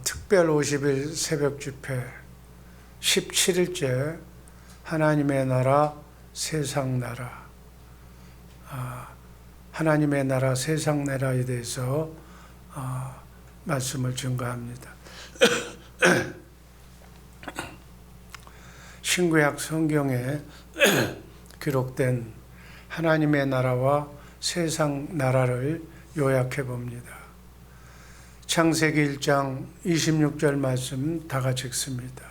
특별 50일 새벽 집회 17일째 하나님의 나라 세상 나라, 하나님의 나라 세상 나라에 대해서 말씀을 증거합니다. 신구약 성경에 기록된 하나님의 나라와 세상 나라를 요약해 봅니다. 창세기 1장 26절 말씀 다 같이 읽습니다.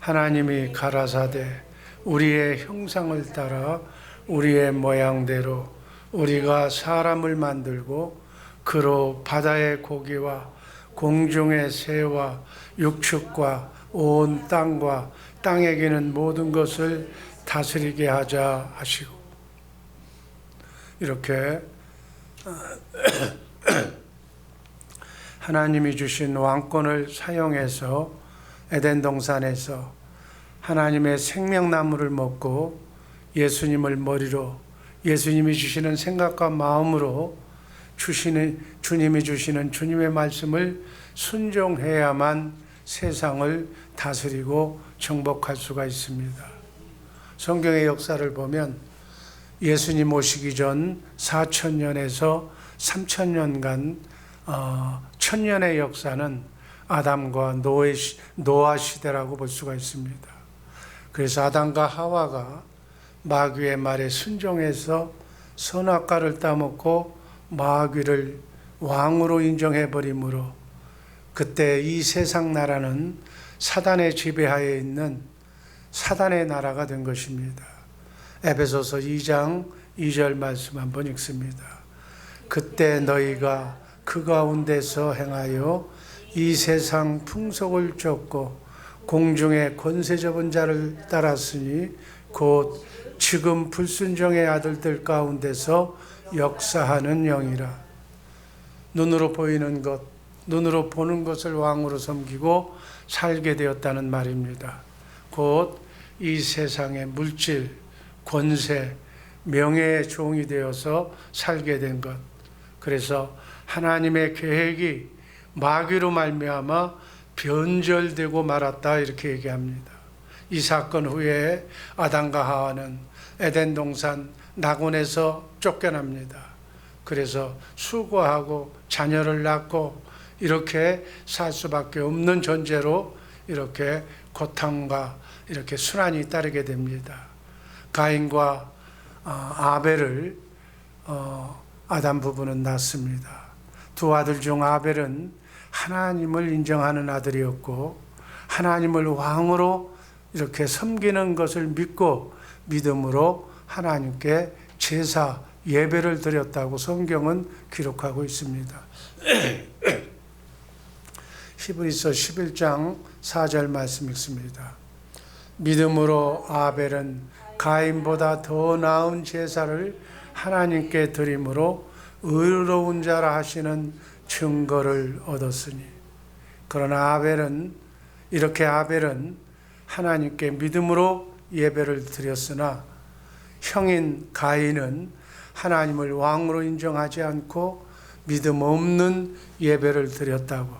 하나님이 가라사대 우리의 형상을 따라 우리의 모양대로 우리가 사람을 만들고 그로 바다의 고기와 공중의 새와 육축과 온 땅과 땅에 기는 모든 것을 다스리게 하자 하시고, 이렇게 하나님이 주신 왕권을 사용해서 에덴 동산에서 하나님의 생명나무를 먹고 예수님을 머리로, 예수님이 주시는 생각과 마음으로 주님이 주시는 주님의 말씀을 순종해야만 세상을 다스리고 정복할 수가 있습니다. 성경의 역사를 보면 예수님 오시기 전 4,000년에서 3,000년간 천년의 역사는 아담과 노아 시대라고 볼 수가 있습니다. 그래서 아담과 하와가 마귀의 말에 순종해서 선악과를 따먹고 마귀를 왕으로 인정해버리므로 그때 이 세상 나라는 사단의 지배하에 있는 사단의 나라가 된 것입니다. 에베소서 2장 2절 말씀 한번 읽습니다. 그때 너희가 그 가운데서 행하여 이 세상 풍속을 쫓고 공중의 권세 잡은 자를 따랐으니 곧 지금 불순종의 아들들 가운데서 역사하는 영이라. 눈으로 보이는 것, 눈으로 보는 것을 왕으로 섬기고 살게 되었다는 말입니다. 곧 이 세상의 물질, 권세, 명예의 종이 되어서 살게 된 것. 그래서 하나님의 계획이 마귀로 말미암아 변절되고 말았다, 이렇게 얘기합니다. 이 사건 후에 아담과 하와는 에덴 동산 낙원에서 쫓겨납니다. 그래서 수고하고 자녀를 낳고 이렇게 살 수밖에 없는 존재로 이렇게 고통과 이렇게 순환이 따르게 됩니다. 가인과 아벨을 아담 부부는 낳습니다. 두 아들 중 아벨은 하나님을 인정하는 아들이었고 하나님을 왕으로 이렇게 섬기는 것을 믿고 믿음으로 하나님께 제사 예배를 드렸다고 성경은 기록하고 있습니다. 히브리서 11장 4절 말씀 읽습니다. 믿음으로 아벨은 가인보다 더 나은 제사를 하나님께 드림으로 의로운 자라 하시는 증거를 얻었으니. 그러나 아벨은 하나님께 믿음으로 예배를 드렸으나 형인 가인은 하나님을 왕으로 인정하지 않고 믿음 없는 예배를 드렸다고.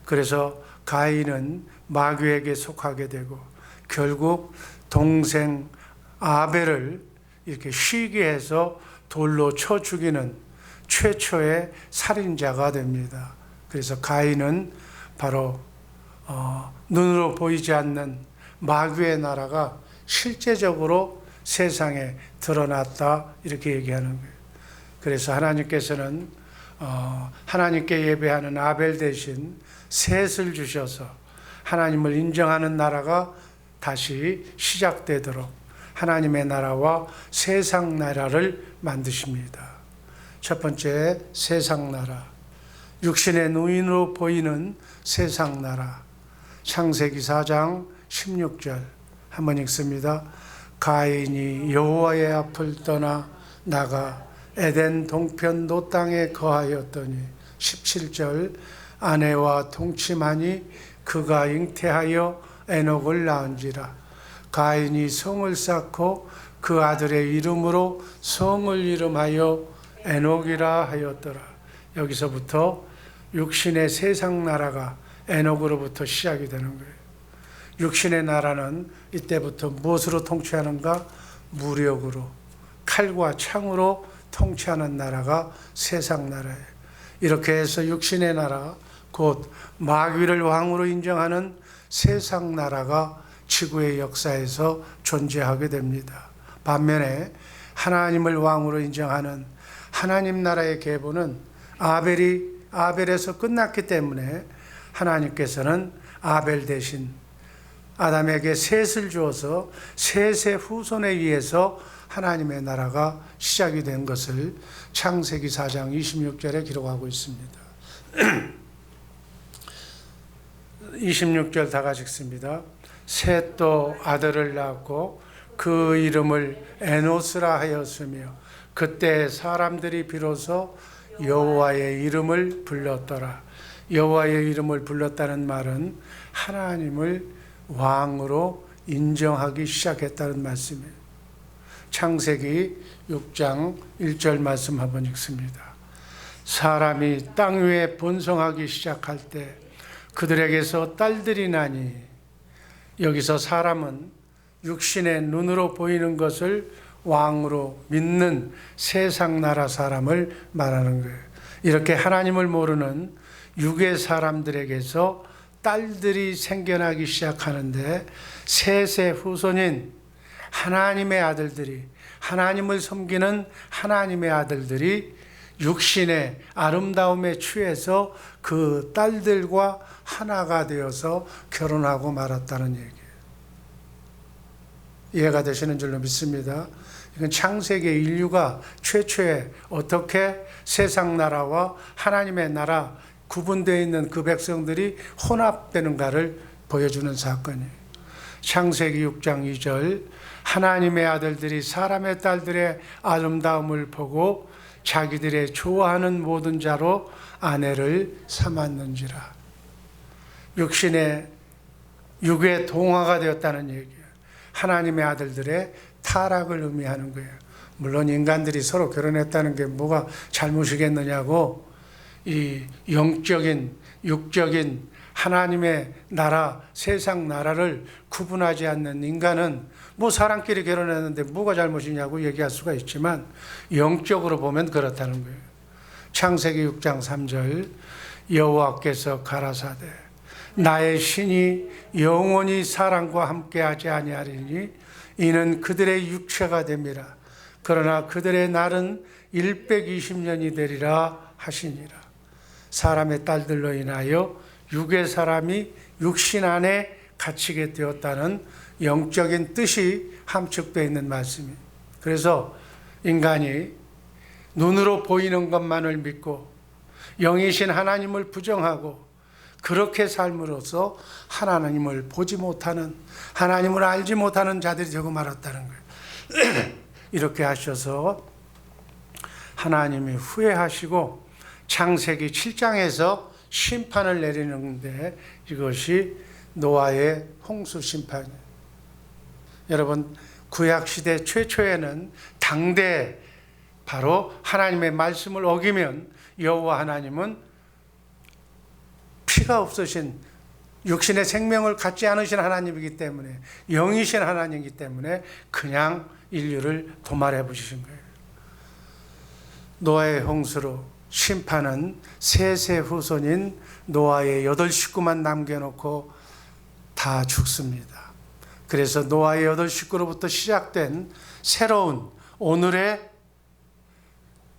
그래서 가인은 마귀에게 속하게 되고 결국 동생 아벨을 이렇게 쉬게 해서 돌로 쳐 죽이는 최초의 살인자가 됩니다. 그래서 가인은 바로 눈으로 보이지 않는 마귀의 나라가 실제적으로 세상에 드러났다, 이렇게 얘기하는 거예요. 그래서 하나님께서는 하나님께 예배하는 아벨 대신 셋을 주셔서 하나님을 인정하는 나라가 다시 시작되도록 하나님의 나라와 세상 나라를 만드십니다. 첫 번째, 세상 나라. 육신의 누인으로 보이는 세상 나라. 창세기 4장 16절 한번 읽습니다. 가인이 여호와의 앞을 떠나 나가 에덴 동편 노 땅에 거하였더니 17절 아내와 동침하니 그가 잉태하여 에녹을 낳은지라. 가인이 성을 쌓고 그 아들의 이름으로 성을 이름하여 에녹이라 하였더라. 여기서부터 육신의 세상 나라가 에녹으로부터 시작이 되는 거예요. 육신의 나라는 이때부터 무엇으로 통치하는가? 무력으로, 칼과 창으로 통치하는 나라가 세상 나라예요. 이렇게 해서 육신의 나라, 곧 마귀를 왕으로 인정하는 세상 나라가 지구의 역사에서 존재하게 됩니다. 반면에 하나님을 왕으로 인정하는 하나님 나라의 계보는 아벨에서 끝났기 때문에 하나님께서는 아벨 대신 아담에게 셋을 주어서 셋의 후손에 의해서 하나님의 나라가 시작이 된 것을 창세기 4장 26절에 기록하고 있습니다. 26절 다 같이 읽습니다. 셋도 아들을 낳고 그 이름을 에노스라 하였으며 그때 사람들이 비로소 여호와의 이름을 불렀더라. 여호와의 이름을 불렀다는 말은 하나님을 왕으로 인정하기 시작했다는 말씀이에요. 창세기 6장 1절 말씀 한번 읽습니다. 사람이 땅 위에 번성하기 시작할 때 그들에게서 딸들이 나니, 여기서 사람은 육신의 눈으로 보이는 것을 왕으로 믿는 세상 나라 사람을 말하는 거예요. 이렇게 하나님을 모르는 육의 사람들에게서 딸들이 생겨나기 시작하는데, 셋의 후손인 하나님의 아들들이, 하나님을 섬기는 하나님의 아들들이 육신의 아름다움에 취해서 그 딸들과 하나가 되어서 결혼하고 말았다는 얘기예요. 이해가 되시는 줄로 믿습니다. 이건 창세기 인류가 최초에 어떻게 세상 나라와 하나님의 나라 구분되어 있는 그 백성들이 혼합되는가를 보여주는 사건이에요. 창세기 6장 2절, 하나님의 아들들이 사람의 딸들의 아름다움을 보고 자기들의 좋아하는 모든 자로 아내를 삼았는지라. 육의 동화가 되었다는 얘기예요. 하나님의 아들들의 타락을 의미하는 거예요. 물론 인간들이 서로 결혼했다는 게 뭐가 잘못이겠느냐고, 이 영적인, 육적인 하나님의 나라, 세상 나라를 구분하지 않는 인간은 뭐 사람끼리 결혼했는데 뭐가 잘못이냐고 얘기할 수가 있지만, 영적으로 보면 그렇다는 거예요. 창세기 6장 3절, 여호와께서 가라사대 나의 신이 영원히 사람과 함께하지 아니하리니 이는 그들의 육체가 됨이라. 그러나 그들의 날은 120년이 되리라 하시니라. 사람의 딸들로 인하여 육의 사람이 육신 안에 갇히게 되었다는 영적인 뜻이 함축되어 있는 말씀이에요. 그래서 인간이 눈으로 보이는 것만을 믿고 영이신 하나님을 부정하고 그렇게 삶으로써 하나님을 보지 못하는, 하나님을 알지 못하는 자들이 되고 말았다는 거예요. 이렇게 하셔서 하나님이 후회하시고 창세기 7장에서 심판을 내리는데, 이것이 노아의 홍수 심판이에요. 여러분, 구약시대 최초에는 당대 바로 하나님의 말씀을 어기면 여호와 하나님은 피가 없으신, 육신의 생명을 갖지 않으신 하나님이기 때문에, 영이신 하나님이기 때문에 그냥 인류를 도말해 보시신 거예요. 노아의 홍수로 심판은 셋의 후손인 노아의 8식구만 남겨놓고 다 죽습니다. 그래서 노아의 8식구로부터 시작된 새로운 오늘의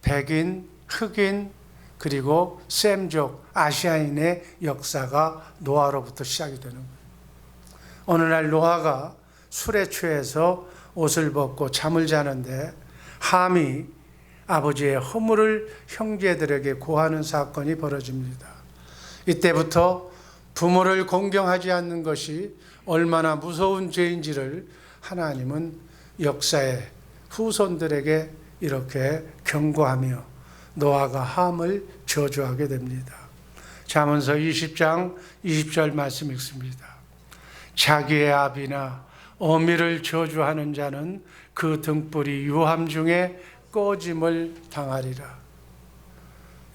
백인, 흑인, 그리고 셈족, 아시아인의 역사가 노아로부터 시작이 되는 거예요. 어느 날 노아가 술에 취해서 옷을 벗고 잠을 자는데 함이 아버지의 허물을 형제들에게 고하는 사건이 벌어집니다. 이때부터 부모를 공경하지 않는 것이 얼마나 무서운 죄인지를 하나님은 역사의 후손들에게 이렇게 경고하며 노아가 함을 저주하게 됩니다. 잠언서 20장 20절 말씀 읽습니다. 자기의 아비나 어미를 저주하는 자는 그 등불이 유함 중에 꺼짐을 당하리라.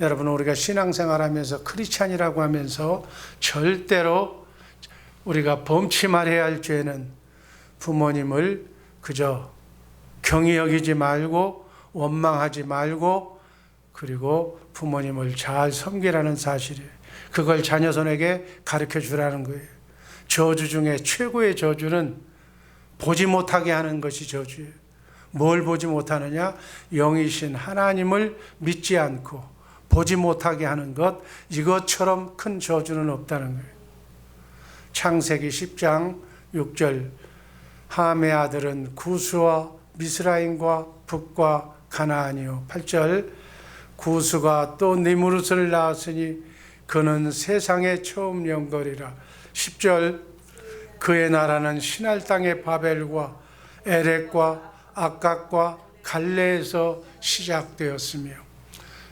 여러분, 우리가 신앙생활하면서 크리스찬이라고 하면서 절대로 우리가 범치 말해야 할 죄는 부모님을 그저 경히 여기지 말고 원망하지 말고, 그리고 부모님을 잘 섬기라는 사실이에요. 그걸 자녀손에게 가르쳐 주라는 거예요. 저주 중에 최고의 저주는 보지 못하게 하는 것이 저주예요. 뭘 보지 못하느냐? 영이신 하나님을 믿지 않고 보지 못하게 하는 것, 이것처럼 큰 저주는 없다는 거예요. 창세기 10장 6절, 함의 아들은 구스와 미스라임과 북과 가나안이요. 8절, 구스가 또 니무롯을 낳았으니 그는 세상의 처음 영걸이라. 10절, 그의 나라는 신할 땅의 바벨과 에렉과 악각과 갈레에서 시작되었으며,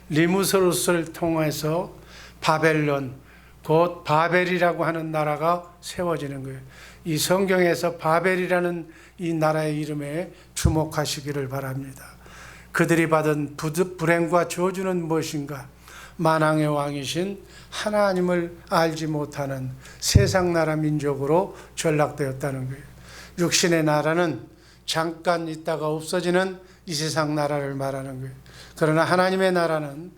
리무스롯을 통해서 바벨론, 곧 바벨이라고 하는 나라가 세워지는 거예요. 이 성경에서 바벨이라는 이 나라의 이름에 주목하시기를 바랍니다. 그들이 받은 불행과 저주는 무엇인가? 만왕의 왕이신 하나님을 알지 못하는 세상 나라 민족으로 전락되었다는 거예요. 육신의 나라는 잠깐 있다가 없어지는 이 세상 나라를 말하는 거예요. 그러나 하나님의 나라는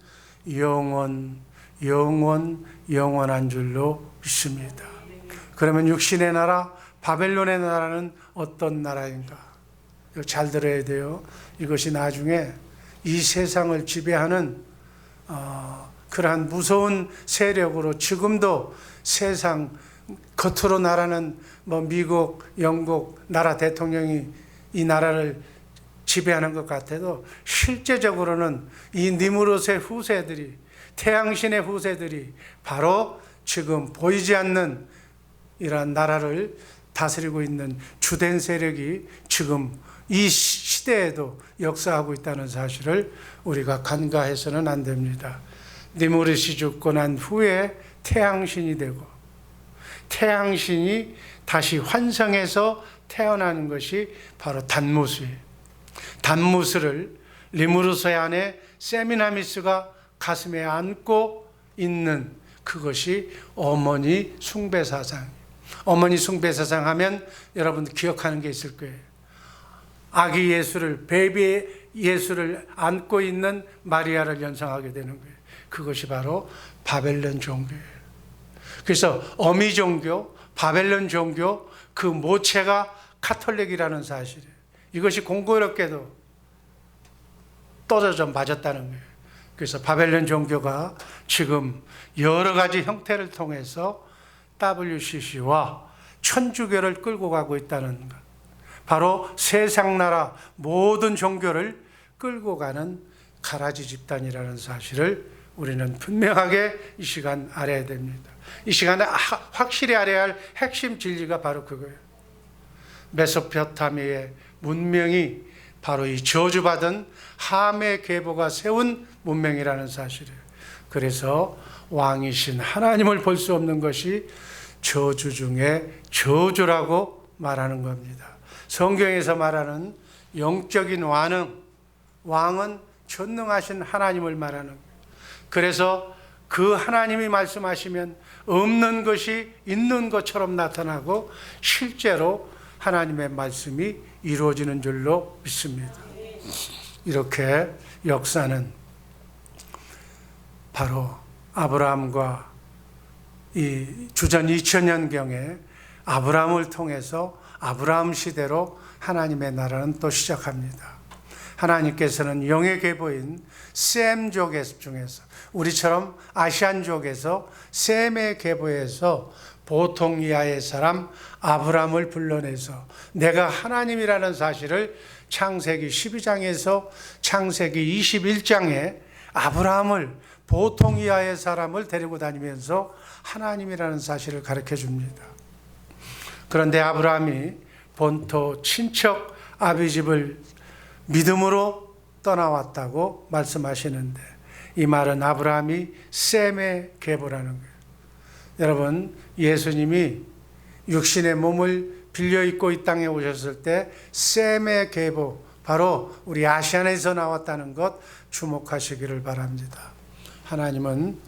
영원한 줄로 믿습니다. 그러면 육신의 나라, 바벨론의 나라는 어떤 나라인가? 이거 잘 들어야 돼요. 이것이 나중에 이 세상을 지배하는 그러한 무서운 세력으로, 지금도 세상 겉으로 나라는 미국, 영국 나라 대통령이 이 나라를 지배하는 것 같아도 실제적으로는 이 니무롯의 후세들이, 태양신의 후세들이 바로 지금 보이지 않는 이러한 나라를 다스리고 있는 주된 세력이 지금 이 시대에도 역사하고 있다는 사실을 우리가 간과해서는 안 됩니다. 니무롯이 죽고 난 후에 태양신이 되고, 태양신이 다시 환생해서 태어나는 것이 바로 단무스예요. 단무스를 리무롯의 아내 세미나미스가 가슴에 안고 있는 그것이 어머니 숭배사상. 어머니 숭배사상 하면 여러분 기억하는 게 있을 거예요. 아기 예수를, 베이비 예수를 안고 있는 마리아를 연상하게 되는 거예요. 그것이 바로 바벨론 종교예요. 그래서 어미 종교, 바벨론 종교, 그 모체가 카톨릭이라는 사실이에요. 이것이 공교롭게도 떨어져 맞았다는 거예요. 그래서 바벨론 종교가 지금 여러 가지 형태를 통해서 WCC와 천주교를 끌고 가고 있다는 것. 바로 세상 나라 모든 종교를 끌고 가는 가라지 집단이라는 사실을 우리는 분명하게 이 시간 알아야 됩니다. 이 시간에 확실히 알아야 할 핵심 진리가 바로 그거예요. 메소포타미아의 문명이 바로 이 저주받은 함의 계보가 세운 문명이라는 사실이에요. 그래서 왕이신 하나님을 볼 수 없는 것이 저주 중에 저주라고 말하는 겁니다. 성경에서 말하는 영적인 왕은 전능하신 하나님을 말하는 거예요. 그래서 그 하나님이 말씀하시면 없는 것이 있는 것처럼 나타나고 실제로 하나님의 말씀이 이루어지는 줄로 믿습니다. 이렇게 역사는 바로 아브라함과 이 주전 2000년경에 아브라함을 통해서 아브라함 시대로 하나님의 나라는 또 시작합니다. 하나님께서는 영의 계보인 셈족 중에서, 우리처럼 아시안족에서 셈의 계보에서 보통 이하의 사람 아브라함을 불러내서 내가 하나님이라는 사실을 창세기 12장에서 창세기 21장에 아브라함을, 보통 이하의 사람을 데리고 다니면서 하나님이라는 사실을 가르쳐 줍니다. 그런데 아브라함이 본토 친척 아비집을 믿음으로 떠나왔다고 말씀하시는데, 이 말은 아브라함이 셈의 계보라는 거예요. 여러분, 예수님이 육신의 몸을 빌려 입고 이 땅에 오셨을 때 셈의 계보, 바로 우리 아시안에서 나왔다는 것 주목하시기를 바랍니다. 하나님은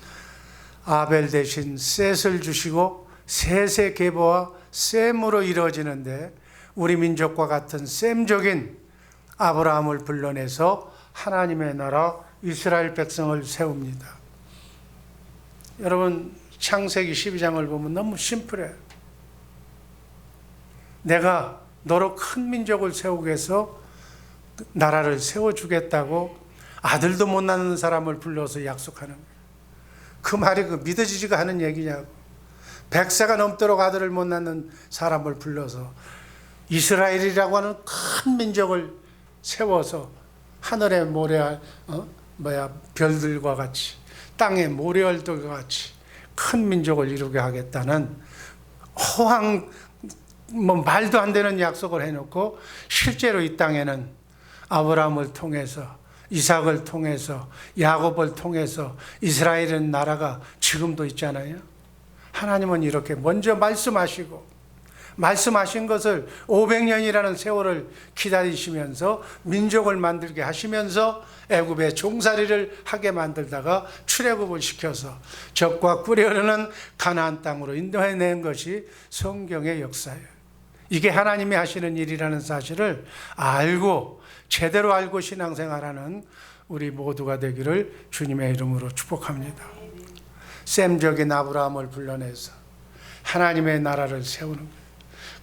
아벨 대신 셋을 주시고 셋의 계보와 셈으로 이루어지는데 우리 민족과 같은 셈족인 아브라함을 불러내서 하나님의 나라 이스라엘 백성을 세웁니다. 여러분 창세기 12장을 보면 너무 심플해요. 내가 너로 큰 민족을 세우겠어 나라를 세워주겠다고 아들도 못 낳는 사람을 불러서 약속하는 거예요. 그 말이 믿어지지가 않은 얘기냐고. 100세가 넘도록 아들을 못 낳는 사람을 불러서 이스라엘이라고 하는 큰 민족을 세워서 하늘의 별들과 같이 땅의 모래알들과 같이 큰 민족을 이루게 하겠다는 말도 안 되는 약속을 해놓고 실제로 이 땅에는 아브라함을 통해서 이삭을 통해서 야곱을 통해서 이스라엘의 나라가 지금도 있잖아요. 하나님은 이렇게 먼저 말씀하신 것을 500년이라는 세월을 기다리시면서 민족을 만들게 하시면서 애굽의 종살이를 하게 만들다가 출애굽을 시켜서 적과 꿀이 흐르는 가나안 땅으로 인도해낸 것이 성경의 역사예요. 이게 하나님이 하시는 일이라는 사실을 제대로 알고 신앙생활하는 우리 모두가 되기를 주님의 이름으로 축복합니다. 셈적인 아브라함을 불러내서 하나님의 나라를 세우는 거예요.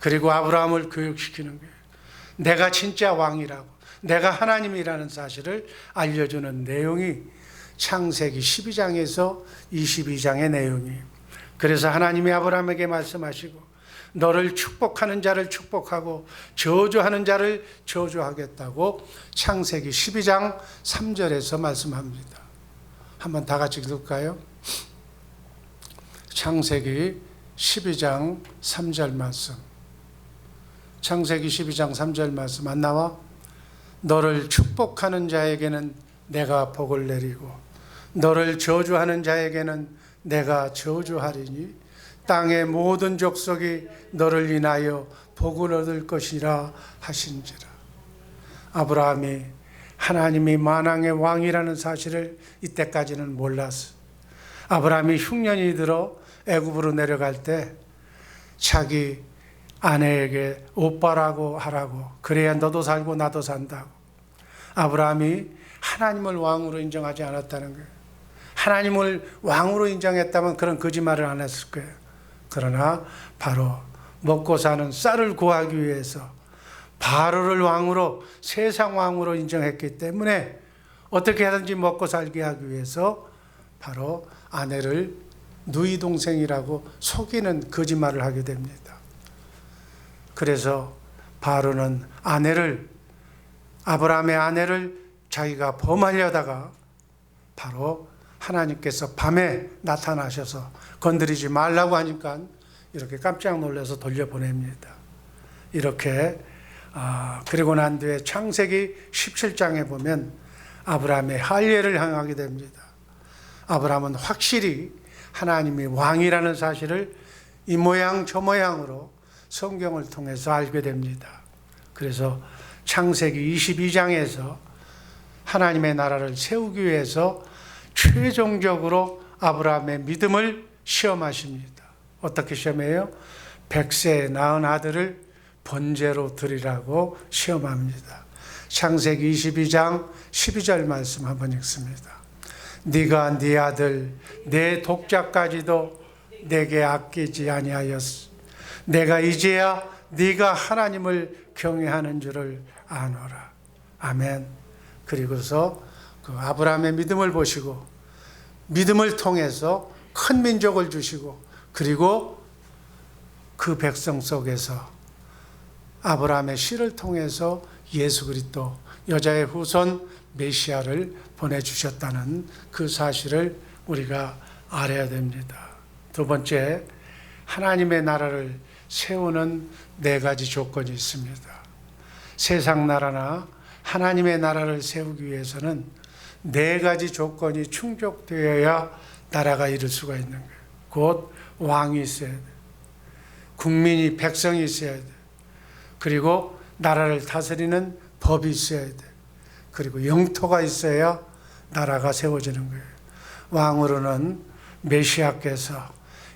그리고 아브라함을 교육시키는 거예요. 내가 진짜 왕이라고, 내가 하나님이라는 사실을 알려주는 내용이 창세기 12장에서 22장의 내용이에요. 그래서 하나님이 아브라함에게 말씀하시고 너를 축복하는 자를 축복하고 저주하는 자를 저주하겠다고 창세기 12장 3절에서 말씀합니다. 한번 다 같이 읽을까요? 창세기 12장 3절 말씀. 창세기 12장 3절 말씀 안 나와? 너를 축복하는 자에게는 내가 복을 내리고 너를 저주하는 자에게는 내가 저주하리니 땅의 모든 족속이 너를 인하여 복을 얻을 것이라 하신지라. 아브라함이 하나님이 만왕의 왕이라는 사실을 이때까지는 몰랐어. 아브라함이 흉년이 들어 애굽으로 내려갈 때 자기 아내에게 오빠라고 하라고, 그래야 너도 살고 나도 산다고. 아브라함이 하나님을 왕으로 인정하지 않았다는 거예요. 하나님을 왕으로 인정했다면 그런 거짓말을 안 했을 거예요. 그러나 바로 먹고 사는 쌀을 구하기 위해서 바로를 왕으로, 세상 왕으로 인정했기 때문에 어떻게 하든지 먹고 살게 하기 위해서 바로 아내를 누이 동생이라고 속이는 거짓말을 하게 됩니다. 그래서 바로는 아브라함의 아내를 자기가 범하려다가 바로 하나님께서 밤에 나타나셔서 건드리지 말라고 하니까 이렇게 깜짝 놀라서 돌려보냅니다. 이렇게 그리고 난 뒤에 창세기 17장에 보면 아브라함의 할례를 행하게 됩니다. 아브라함은 확실히 하나님이 왕이라는 사실을 이 모양 저 모양으로 성경을 통해서 알게 됩니다. 그래서 창세기 22장에서 하나님의 나라를 세우기 위해서 최종적으로 아브라함의 믿음을 시험하십니다. 어떻게 시험해요? 100세에 낳은 아들을 번제로 드리라고 시험합니다. 창세기 22장 12절 말씀 한번 읽습니다. 네가 네 아들 내 독자까지도 내게 아끼지 아니하였으. 내가 이제야 네가 하나님을 경외하는 줄을 아노라. 아멘. 그리고서 그 아브라함의 믿음을 보시고 믿음을 통해서 큰 민족을 주시고 그리고 그 백성 속에서 아브라함의 씨를 통해서 예수 그리스도 여자의 후손 메시아를 보내주셨다는 그 사실을 우리가 알아야 됩니다. 두 번째, 하나님의 나라를 세우는 4가지 조건이 있습니다. 세상 나라나 하나님의 나라를 세우기 위해서는 4가지 조건이 충족되어야 나라가 이룰 수가 있는 거예요. 곧 왕이 있어야 돼. 국민이, 백성이 있어야 돼. 그리고 나라를 다스리는 법이 있어야 돼. 그리고 영토가 있어야 나라가 세워지는 거예요. 왕으로는 메시아께서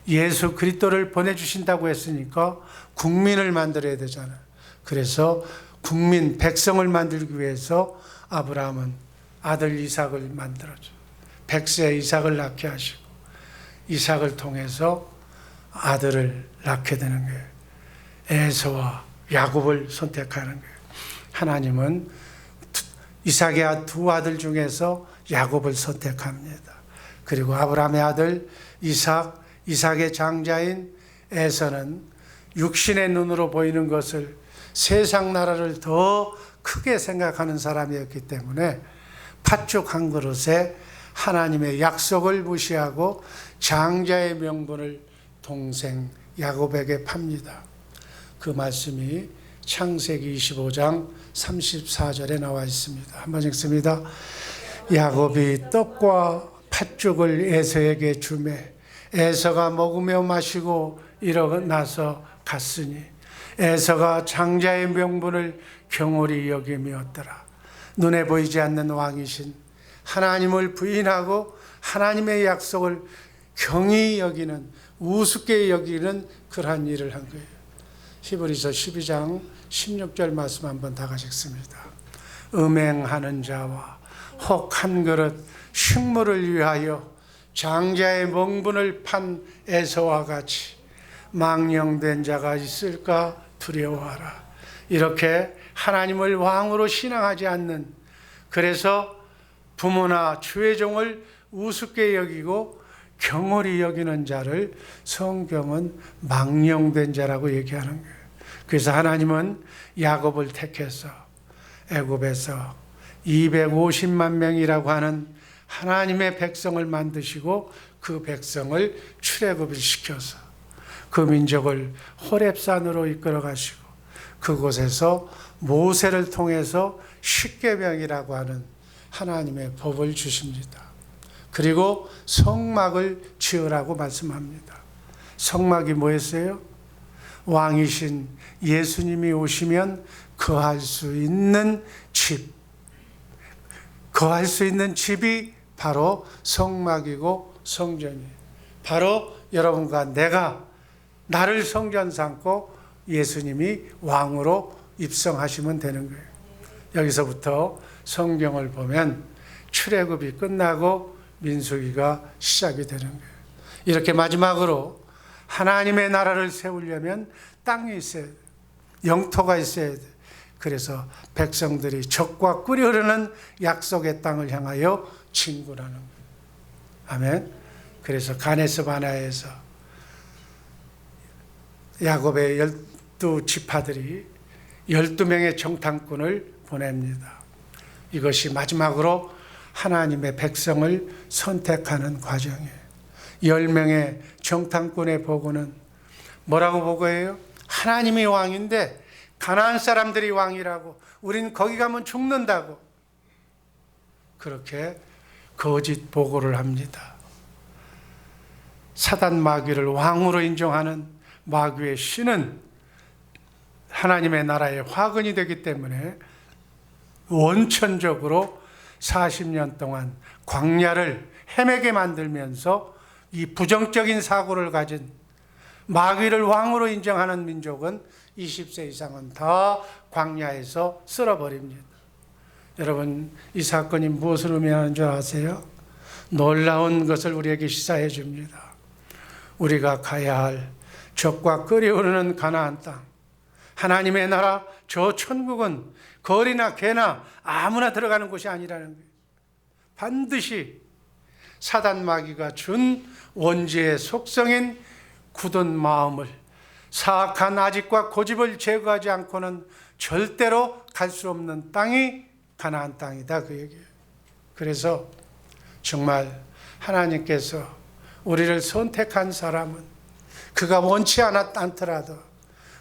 예수 그리스도를 보내주신다고 했으니까 국민을 만들어야 되잖아요. 그래서 국민, 백성을 만들기 위해서 아브라함은 아들 이삭을 만들어줘. 백세 이삭을 낳게 하시고 이삭을 통해서 아들을 낳게 되는 거예요. 에서와 야곱을 선택하는 거예요. 하나님은 이삭의 두 아들 중에서 야곱을 선택합니다. 그리고 아브라함의 아들 이삭, 이삭의 장자인 에서는 육신의 눈으로 보이는 것을 세상 나라를 더 크게 생각하는 사람이었기 때문에 팥죽 한 그릇에 하나님의 약속을 무시하고 장자의 명분을 동생 야곱에게 팝니다. 그 말씀이 창세기 25장 34절에 나와 있습니다. 한번 읽습니다. 야곱이 떡과 팥죽을 에서에게 주매 에서가 먹으며 마시고 일어나서 갔으니 에서가 장자의 명분을 경홀히 여김이었더라. 눈에 보이지 않는 왕이신 하나님을 부인하고 하나님의 약속을 경히 여기는, 우습게 여기는 그러한 일을 한 거예요. 히브리서 12장 16절 말씀 한번 다 같이 읽습니다. 음행하는 자와 혹 한 그릇 식물을 위하여 장자의 명분을 판 에서와 같이 망령된 자가 있을까 두려워하라. 이렇게 하나님을 왕으로 신앙하지 않는, 그래서 부모나 주의 종을 우습게 여기고 경홀히 여기는 자를 성경은 망령된 자라고 얘기하는 거예요. 그래서 하나님은 야곱을 택해서 애굽에서 250만 명이라고 하는 하나님의 백성을 만드시고 그 백성을 출애굽을 시켜서 그 민족을 호렙산으로 이끌어 가시고 그곳에서 모세를 통해서 십계명이라고 하는 하나님의 법을 주십니다. 그리고 성막을 지으라고 말씀합니다. 성막이 뭐였어요? 왕이신 예수님이 오시면 거할 수 있는 집, 거할 수 있는 집이 바로 성막이고 성전이에요. 바로 여러분과 내가 나를 성전 삼고 예수님이 왕으로 입성하시면 되는 거예요. 여기서부터 성경을 보면 출애굽이 끝나고 민수기가 시작이 되는 거예요. 이렇게 마지막으로 하나님의 나라를 세우려면 땅이 있어야 돼요. 영토가 있어야 돼요. 그래서 백성들이 적과 꿀이 흐르는 약속의 땅을 향하여 진군하는 거예요. 아멘. 그래서 가네스 바네아에서 야곱의 12지파들이 12명의 정탐꾼을 보냅니다. 이것이 마지막으로 하나님의 백성을 선택하는 과정이에요. 10명의 정탐꾼의 보고는 뭐라고 보고해요? 하나님이 왕인데 가나안 사람들이 왕이라고, 우린 거기 가면 죽는다고, 그렇게 거짓 보고를 합니다. 사단 마귀를 왕으로 인정하는 마귀의 신은 하나님의 나라의 화근이 되기 때문에 원천적으로 40년 동안 광야를 헤매게 만들면서 이 부정적인 사고를 가진 마귀를 왕으로 인정하는 민족은 20세 이상은 다 광야에서 쓸어버립니다. 여러분, 이 사건이 무엇을 의미하는 줄 아세요? 놀라운 것을 우리에게 시사해 줍니다. 우리가 가야 할 적과 끓이 흐르는 가나안 땅, 하나님의 나라, 저 천국은 거리나 개나 아무나 들어가는 곳이 아니라는 거예요. 반드시 사단 마귀가 준 원죄의 속성인 굳은 마음을, 사악한 아집과 고집을 제거하지 않고는 절대로 갈 수 없는 땅이 가나안 땅이다, 그 얘기예요. 그래서 정말 하나님께서 우리를 선택한 사람은 그가 원치 않더라도,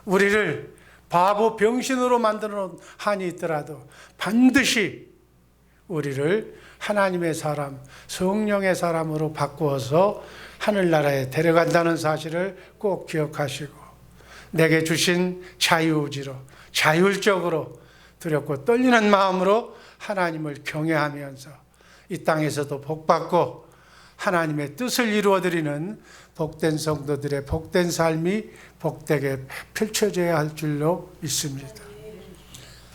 우리를 바보 병신으로 만들어 놓은 한이 있더라도 반드시 우리를 하나님의 사람, 성령의 사람으로 바꾸어서 하늘나라에 데려간다는 사실을 꼭 기억하시고, 내게 주신 자유의지로 자율적으로 두렵고 떨리는 마음으로 하나님을 경외하면서 이 땅에서도 복받고 하나님의 뜻을 이루어드리는 복된 성도들의 복된 삶이 복되게 펼쳐져야 할 줄로 믿습니다.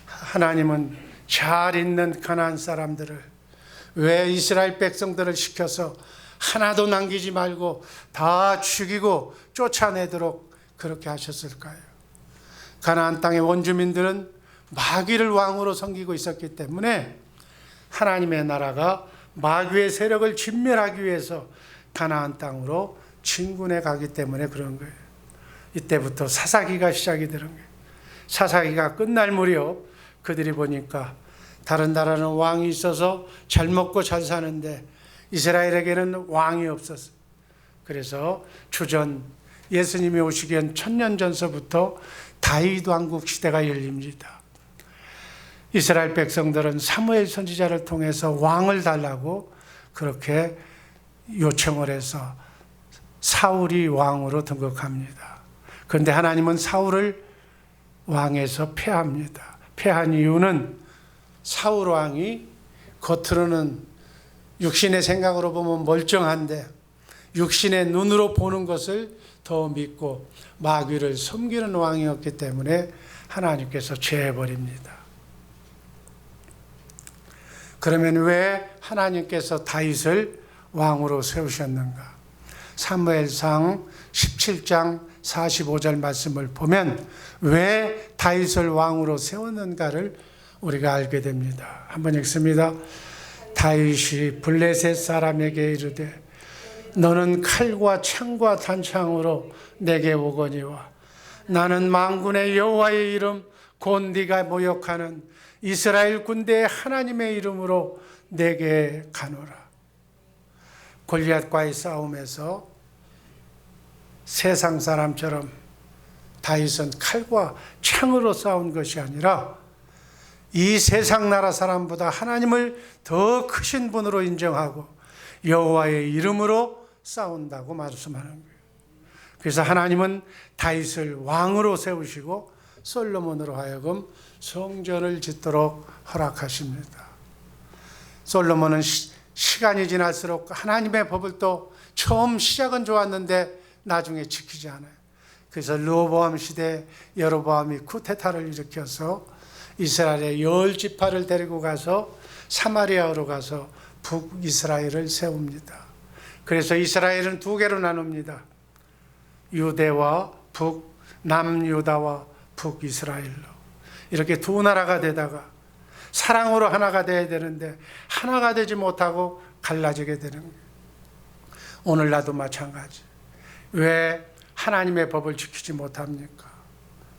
하나님은 잘 있는 가나안 사람들을 왜 이스라엘 백성들을 시켜서 하나도 남기지 말고 다 죽이고 쫓아내도록 그렇게 하셨을까요? 가나안 땅의 원주민들은 마귀를 왕으로 섬기고 있었기 때문에 하나님의 나라가 마귀의 세력을 진멸하기 위해서 가나안 땅으로 진군해 가기 때문에 그런 거예요. 이때부터 사사기가 시작이 되는 거예요. 사사기가 끝날 무렵 그들이 보니까 다른 나라는 왕이 있어서 잘 먹고 잘 사는데 이스라엘에게는 왕이 없었어요. 그래서 주전 예수님이 오시기 전 1000년 전서부터 다윗 왕국 시대가 열립니다. 이스라엘 백성들은 사무엘 선지자를 통해서 왕을 달라고 그렇게 요청을 해서 사울이 왕으로 등극합니다. 그런데 하나님은 사울을 왕에서 폐합니다. 폐한 이유는 사울 왕이 겉으로는 육신의 생각으로 보면 멀쩡한데 육신의 눈으로 보는 것을 더 믿고 마귀를 섬기는 왕이었기 때문에 하나님께서 제해버립니다. 그러면 왜 하나님께서 다윗을 왕으로 세우셨는가? 사무엘상 17장 45절 말씀을 보면 왜 다윗을 왕으로 세웠는가를 우리가 알게 됩니다. 한번 읽습니다. 다윗이 블레셋 사람에게 이르되 너는 칼과 창과 단창으로 내게 오거니와 나는 만군의 여호와의 이름 곧 네가 모욕하는 이스라엘 군대의 하나님의 이름으로 내게 가노라. 골리앗과의 싸움에서 세상 사람처럼 다윗은 칼과 창으로 싸운 것이 아니라 이 세상 나라 사람보다 하나님을 더 크신 분으로 인정하고 여호와의 이름으로 싸운다고 말씀하는 거예요. 그래서 하나님은 다윗을 왕으로 세우시고 솔로몬으로 하여금 성전을 짓도록 허락하십니다. 솔로몬은 시간이 지날수록 하나님의 법을 또 처음 시작은 좋았는데 나중에 지키지 않아요. 그래서 르호보암 시대에 여로보암이 쿠데타를 일으켜서 이스라엘의 10지파를 데리고 가서 사마리아로 가서 북이스라엘을 세웁니다. 그래서 이스라엘은 두 개로 나눕니다. 유대와 남유다와 북이스라엘로. 이렇게 두 나라가 되다가 사랑으로 하나가 돼야 되는데 하나가 되지 못하고 갈라지게 되는 거예요. 오늘날도 마찬가지. 왜 하나님의 법을 지키지 못합니까?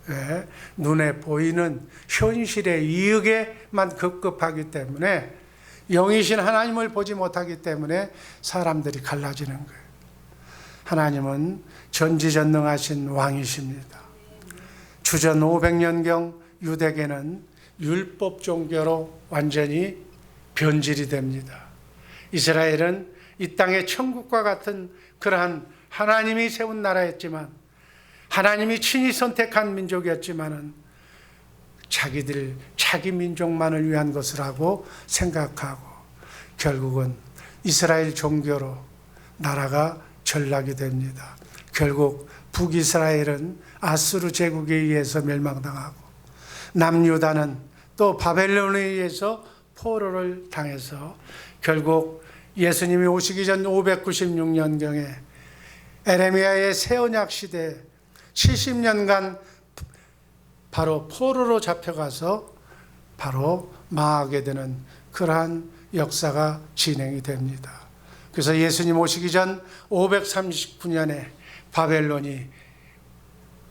왜? 눈에 보이는 현실의 이익에만 급급하기 때문에 영이신 하나님을 보지 못하기 때문에 사람들이 갈라지는 거예요. 하나님은 전지전능하신 왕이십니다. 주전 500년경 유대계는 율법 종교로 완전히 변질이 됩니다. 이스라엘은 이 땅의 천국과 같은 그러한 하나님이 세운 나라였지만 하나님이 친히 선택한 민족이었지만은 자기 민족만을 위한 것이라고 생각하고 결국은 이스라엘 종교로 나라가 전락이 됩니다. 결국 북이스라엘은 아수르 제국에 의해서 멸망당하고 남유다는 또 바벨론에 의해서 포로를 당해서 결국 예수님이 오시기 전 596년경에 에레미야의 새 언약 시대 70년간 바로 포로로 잡혀가서 바로 망하게 되는 그러한 역사가 진행이 됩니다. 그래서 예수님 오시기 전 539년에 바벨론이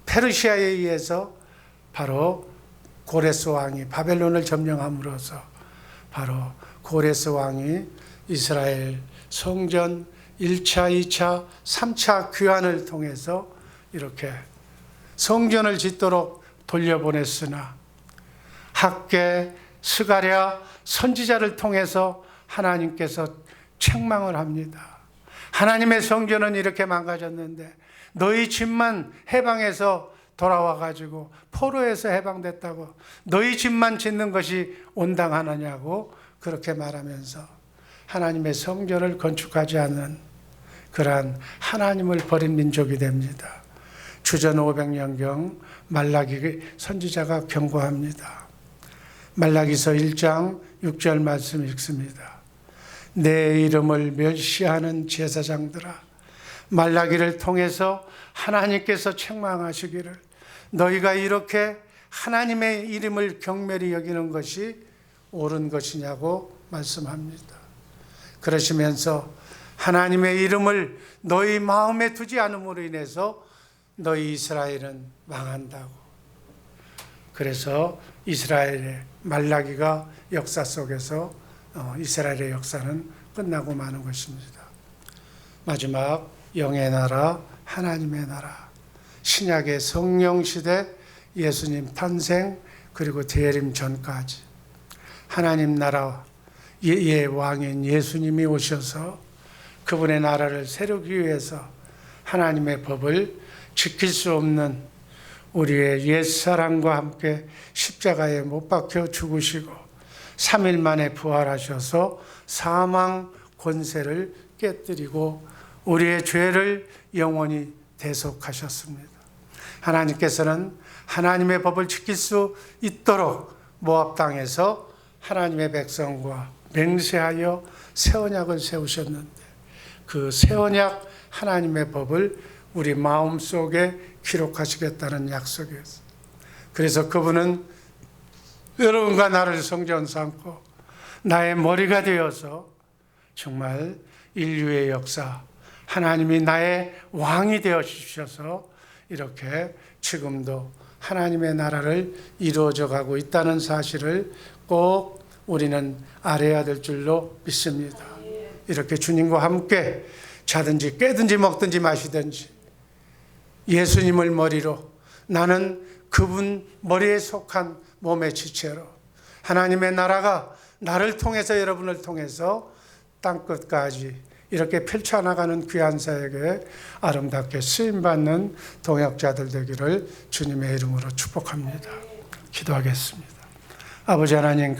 페르시아에 의해서 바로 고레스 왕이 바벨론을 점령함으로써 바로 고레스 왕이 이스라엘 성전 1차, 2차, 3차 귀환을 통해서 이렇게 성전을 짓도록 돌려보냈으나 학개, 스가랴, 선지자를 통해서 하나님께서 책망을 합니다. 하나님의 성전은 이렇게 망가졌는데 너희 집만 해방해서 돌아와가지고 포로에서 해방됐다고 너희 집만 짓는 것이 온당하느냐고 그렇게 말하면서 하나님의 성전을 건축하지 않는 그러한 하나님을 버린 민족이 됩니다. 주전 500년경 말라기 선지자가 경고합니다. 말라기서 1장 6절 말씀 읽습니다. 내 이름을 멸시하는 제사장들아, 말라기를 통해서 하나님께서 책망하시기를, 너희가 이렇게 하나님의 이름을 경멸히 여기는 것이 옳은 것이냐고 말씀합니다. 그러시면서 하나님의 이름을 너희 마음에 두지 않음으로 인해서 너희 이스라엘은 망한다고. 그래서 이스라엘의 말라기가 역사 속에서 이스라엘의 역사는 끝나고 마는 것입니다. 마지막 영의 나라, 하나님의 나라, 신약의 성령 시대, 예수님 탄생, 그리고 대림 전까지 하나님 나라 왕인 예수님이 오셔서 그분의 나라를 세우기 위해서 하나님의 법을 지킬 수 없는 우리의 옛사람과 함께 십자가에 못 박혀 죽으시고 3일 만에 부활하셔서 사망 권세를 깨뜨리고 우리의 죄를 영원히 대속하셨습니다. 하나님께서는 하나님의 법을 지킬 수 있도록 모압 땅에서 하나님의 백성과 맹세하여 새 언약을 세우셨는데, 그 새 언약 하나님의 법을 우리 마음속에 기록하시겠다는 약속이었어요. 그래서 그분은 여러분과 나를 성전 삼고 나의 머리가 되어서 정말 인류의 역사, 하나님이 나의 왕이 되어 주셔서 이렇게 지금도 하나님의 나라를 이루어져 가고 있다는 사실을 꼭 우리는 알아야 될 줄로 믿습니다. 이렇게 주님과 함께 자든지 깨든지 먹든지 마시든지 예수님을 머리로, 나는 그분 머리에 속한 몸의 지체로 하나님의 나라가 나를 통해서, 여러분을 통해서 땅끝까지 이렇게 펼쳐나가는 귀한 사역에 아름답게 쓰임받는 동역자들 되기를 주님의 이름으로 축복합니다. 기도하겠습니다. 아버지 하나님,